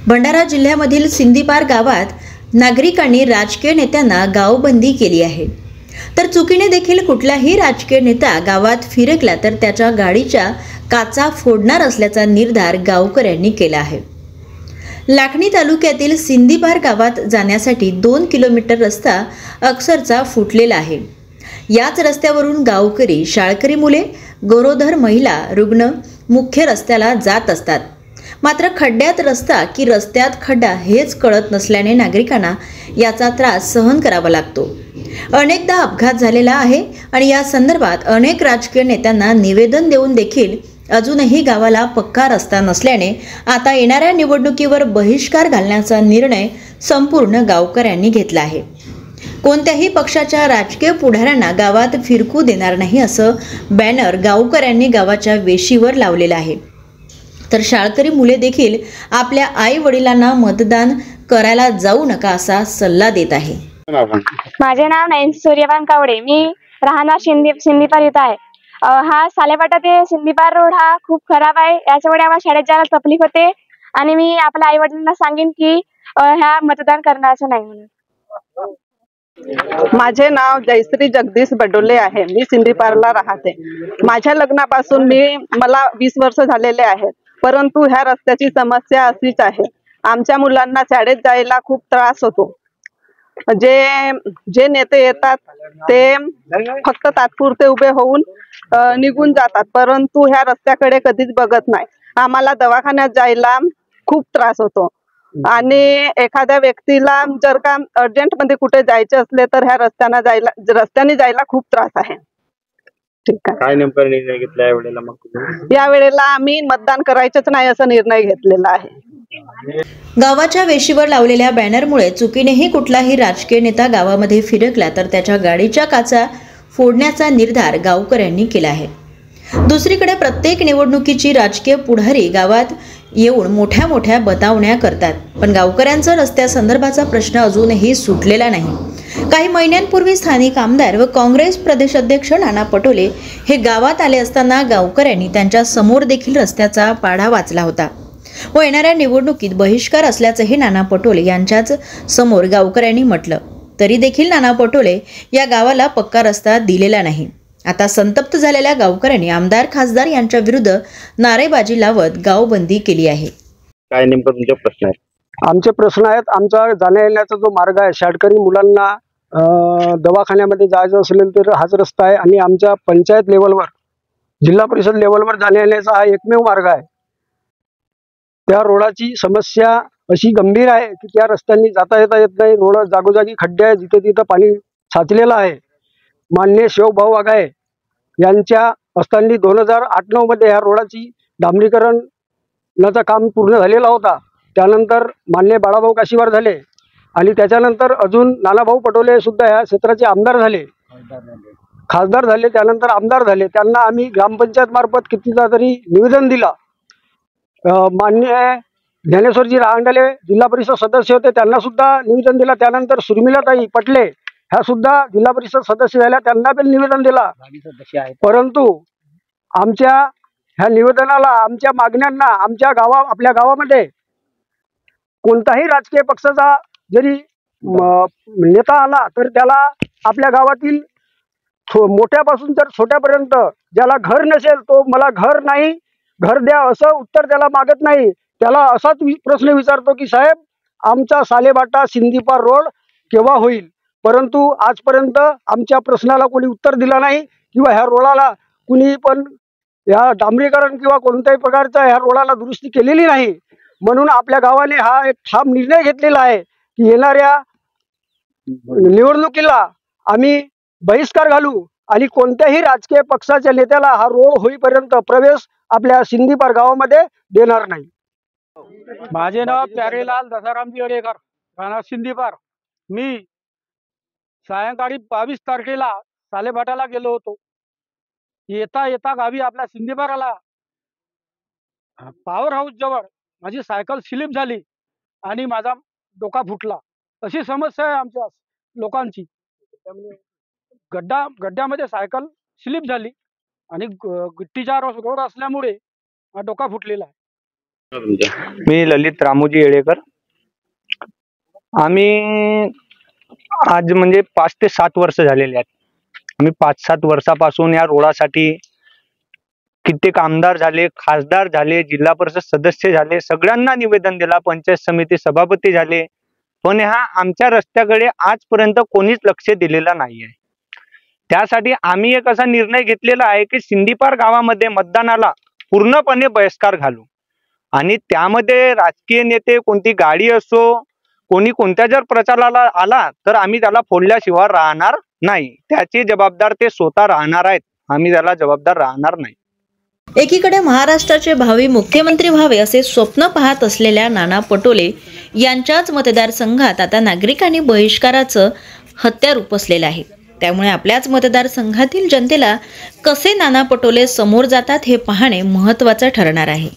भंडारा जिल्ह्यामधील सिंदीपार गावात नागरिकांनी राजकीय नेत्यांना गावबंदी केली आहे। तर चुकीने देखील कुठलाही राजकीय नेता गावात फिरकला तर त्याच्या गाडीच्या काचा फोडणार असल्याचा निर्धार गावकऱ्यांनी केला आहे। लाखनी तालुक्यातील सिंदीपार गावात जाण्यासाठी 2 किलोमीटर रस्ता अक्षरशः फुटलेला आहे। याच रस्त्यावरून गावकरी, शाळकरी मुले, गरोदर महिला, रुग्ण मुख्य रस्त्याला जात असतात। मात्र खड्ड्यात रस्ता की रस्त्यात खड्डा हेच कळत नसल्याने नागरिकांना याचा त्रास सहन करावा लागतो। अनेकदा अपघात झालेला आहे आणि या संदर्भात अनेक राजकीय नेत्यांना निवेदन देऊन देखील अजूनही गावाला पक्का रस्ता नसल्याने आता येणाऱ्या निवडणुकीवर बहिष्कार घालण्याचा निर्णय संपूर्ण गावकऱ्यांनी घेतला आहे। कोणत्याही पक्षाच्या राजकीय पुढाऱ्यांना गावात फिरकू देणार नाही असं बॅनर गावकऱ्यांनी गावाच्या वेशीवर लावलेलं आहे। तर शाळकरी मुले देखील आपल्या आई वडिलांना मतदान करायला जाऊ नका असा सल्ला देत आहे। माझे नाव नयनसी सूर्यकांत कावडे, मी राहणार सिंदीपार इथं आहे। हा सालेवाटा ते सिंदीपार रोड हा खूप खराब आहे। याच्यामुळे आम्हाला शाळेत जायला तकलीफ होते आणि मी आपल्या आई वडिलांना सांगेन की ह्या मतदान करण्याचं नाही म्हणून। माझे नाव जयश्री जगदीश बडोले आहे। मी सिंदीपारला राहते। माझ्या लग्नापासून मला 20 वर्ष झालेले आहेत, परंतु ह्या रस्त्याची समस्या अशीच आहे। आमच्या मुलांना शाळेत जायला खूप त्रास होतो। जे नेते येतात ते फक्त तात्पुरते उभे होऊन निघून जातात, परंतु ह्या रस्त्याकडे कधीच बघत नाही। आम्हाला दवाखान्यात जायला खूप त्रास होतो आणि एखाद्या व्यक्तीला जर का अर्जंट मध्ये कुठे जायचे असले तर ह्या रस्त्याने जायला खूप त्रास आहे। ठीक आहे, काय नेमका निर्णय घेतला यावेळेला? मग यावेळेला आम्ही मतदान करायचंच नाही असा निर्णय घेतलेला आहे। गावाच्या वेशीवर लावलेल्या बॅनरमुळे चुकीनेही कुठलाही राजकीय नेता गावामध्ये फिरकला तर त्याच्या गाडीच्या काचा फोडण्याचा निर्धार गावकऱ्यांनी केला आहे। दुसरीकडे प्रत्येक निवडणुकीची राजकीय पुढारी गावात येऊन मोठ्या मोठ्या बतावण्या करतात, पण गावकऱ्यांचा रस्त्यासंदर्भाचा प्रश्न अजूनही सुटलेला नाही। काही महिन्यांपूर्वी स्थानिक आमदार व काँग्रेस प्रदेशाध्यक्ष नाना पटोले हे गावात आले असताना गावकऱ्यांनी त्यांच्या समोर देखील रस्त्याचा पाढा वाचला होता व येणाऱ्या निवडणुकीत बहिष्कार असल्याचंही नाना पटोले यांच्याच समोर गावकऱ्यांनी म्हटलं। तरी देखील नाना पटोले या गावाला पक्का रस्ता दिलेला नाही। आता संतप्त झालेल्या गावकऱ्यांनी आमदार खासदार यांच्या विरुद्ध नारेबाजी लावत गावबंदी केली आहे। काय नेमका तुमचे प्रश्न आहेत? आमचे प्रश्न आहेत, आमचा जाण्या येण्याचा जो मार्ग आहे, शाळकरी मुलांना दवाखान्यामध्ये जायचं असेल तर हाच रस्ता आहे आणि आमच्या पंचायत लेवलवर, जिल्हा परिषद लेवलवर जाण्या येण्याचा हा एकमेव मार्ग आहे। त्या रोडाची समस्या अशी गंभीर आहे की त्या रस्त्यांनी जाता येत नाही। रोड जागोजागी खड्डे आहे, जिथे तिथं पाणी साचलेलं आहे। माननीय शिवभाऊ आगाये यांच्या असताना 2008-9 मध्ये ह्या रोडाची डांबरीकरणाचं काम पूर्ण झालेला होता। त्यानंतर माननीय बाळाभाऊ काशीवार झाले आणि त्याच्यानंतर अजून नानाभाऊ पटोले सुद्धा ह्या क्षेत्राचे आमदार झाले, खासदार झाले, त्यानंतर आमदार झाले। त्यांना आम्ही ग्रामपंचायत मार्फत कितीदा तरी निवेदन दिला। माननीय ज्ञानेश्वरजी राहंडले जिल्हा परिषद सदस्य होते, त्यांना सुद्धा निवेदन दिला। त्यानंतर सुर्मिलाताई पटले ह्या सुद्धा जिल्हा परिषद सदस्य झाल्या, त्यांना पण निवेदन दिला। परंतु आमच्या ह्या निवेदनाला, आमच्या मागण्यांना, आपल्या गावामध्ये कोणताही राजकीय पक्षाचा जरी नेता आला तर त्याला आपल्या गावातील मोठ्यापासून तर छोट्यापर्यंत ज्याला घर नसेल तो मला घर नाही, घर द्या असं उत्तर त्याला मागत नाही। त्याला असाच प्रश्न विचारतो की साहेब आमचा सालेवाटा सिंदीपार रोड केव्हा होईल? परंतु आजपर्यंत आमच्या प्रश्नाला कोणी उत्तर दिला नाही किंवा ह्या रोडाला कुणी पण या डांबरीकरण किंवा कोणत्याही प्रकारचा ह्या रोडाला दुरुस्ती केलेली नाही। म्हणून आपल्या गावाने हा एक ठाम निर्णय घेतलेला आहे की येणाऱ्या निवडणुकीला आम्ही बहिष्कार घालू आणि कोणत्याही राजकीय पक्षाच्या नेत्याला हा रोड होईपर्यंत प्रवेश आपल्या सिंदीपार गावामध्ये देणार नाही। माझे नाव प्यारेलाल दसारामजी अडेकर, राहणार सिंदीपार। मी सायंकाळी 22 तारखेला सालेभाटाला गेलो होतो। येता येता गावी आपल्या सिंदीपाराला पॉवर हाऊस जवळ माझी सायकल स्लिप झाली आणि माझा डोका फुटला। अशी समस्या आहे आमच्या लोकांची। गड्ड्यामध्ये सायकल स्लिप झाली आणि गिट्टीचा रोड असल्यामुळे डोका फुटलेला आहे। तुमच्या मी ललित रामोजी येळेकर. आम्ही आज म्हणजे 5 ते 7 वर्ष झालेले आहेत. आम्ही 5-7 वर्षापासून या रोडासाठी कित्येक आमदार झाले, खासदार झाले, जिल्हा परिषद सदस्य झाले, सगळ्यांना निवेदन दिला, पंचायत समिती सभापती झाले, पण हा आमच्या रस्त्याकडे आजपर्यंत कोणीच लक्ष दिलेलं नाही आहे. त्यासाठी आम्ही एक असा निर्णय घेतलेला आहे की सिंदीपार गावामध्ये मतदानाला पूर्णपणे बहिष्कार घालू आणि त्यामध्ये राजकीय नेते कोणती गाडी असो कोणी कोणत्या जर प्रचाराला आला तर आम्ही त्याला फोडल्याशिवाय राहणार नाही. त्याची जबाबदार ते स्वतः राहणार आहेत, आम्ही त्याला जबाबदार राहणार नाही. एकीकडे महाराष्ट्राचे भावी मुख्यमंत्री व्हावे असे स्वप्न पाहत असलेल्या नाना पटोले यांच्याच मतदारसंघात आता नागरिकांनी बहिष्काराचं हत्यार उपसलेलं आहे. त्यामुळे आपल्याच मतदारसंघातील जनतेला कसे नाना पटोले समोर जातात हे पाहणे महत्त्वाचं ठरणार आहे.